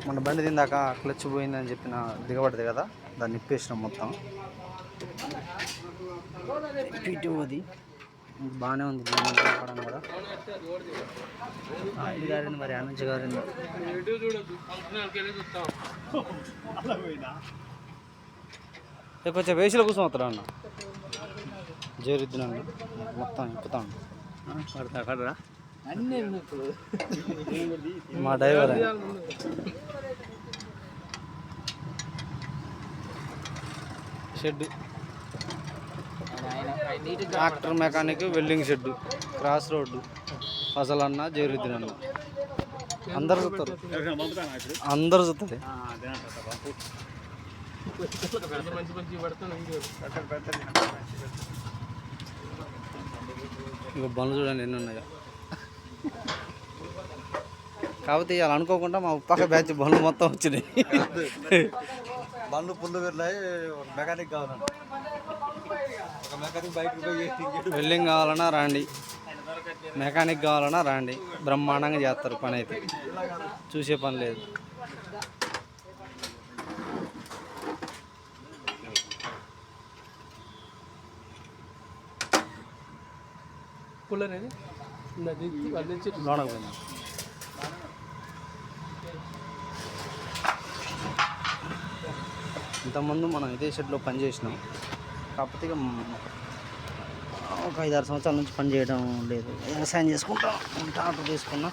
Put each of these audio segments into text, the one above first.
మన బండి తిందాక క్లచ్ పోయిందని చెప్పిన దిగబడ్డది కదా, దాన్ని నిప్పేసినాం మొత్తం. ఇటు అది బాగానే ఉంది పడం కదా. ఇది గారింది మరి, ఆ నుంచి గారింది. కొంచెం వేసిలో కూర్చోవుతారా అన్న, జేరుద్దునండి మొత్తం ఇంపుతాను. కడరా మా driver shed, tractor mechanic, welding shed, cross road, ఫసలన్న, జేరుద్దునన్న అందరు చూస్తారు, అందరు చూస్తారు. ఇక బండ్లు చూడండి ఎన్ని ఉన్నాయో. కాకపోతే ఇవాళ అనుకోకుండా మా ఉప్పాక బ్యాచ్ బండ్లు మొత్తం వచ్చినాయి. బండ్లు పుల్లు వెళ్ళాయి. మెకానిక్ కావాలన్నా, ఒక మెకానిక్ బయటకు వెల్డింగ్ కావాలన్నా రాండి, మెకానిక్ కావాలన్నా రాండి, బ్రహ్మాండంగా చేస్తారు పని. అయితే చూసే పని లేదు. ఇంతకుముందు మనం ఇదే షెడ్లో పని చేసినాం. కాకపోతే ఇక ఒక 5-6 సంవత్సరాల నుంచి పని చేయడం లేదు. వ్యవసాయం చేసుకుంటాం, ట్రాక్టర్ తీసుకున్నా.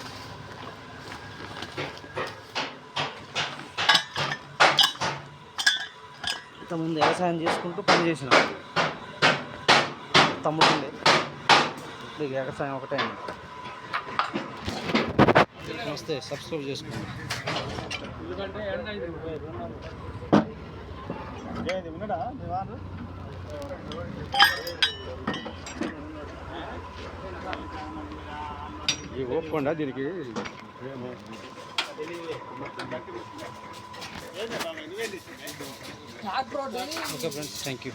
ఇంతకుముందు వ్యవసాయం చేసుకుంటూ పని చేసినాం. తమ్ముడు ఉండే, ఇప్పుడు వ్యవసాయం ఒకటే అండి. నమస్తే, సబ్స్క్రైబ్ చేసుకోండి. ఒప్పుకోండి దీనికి. Okay friends, thank you.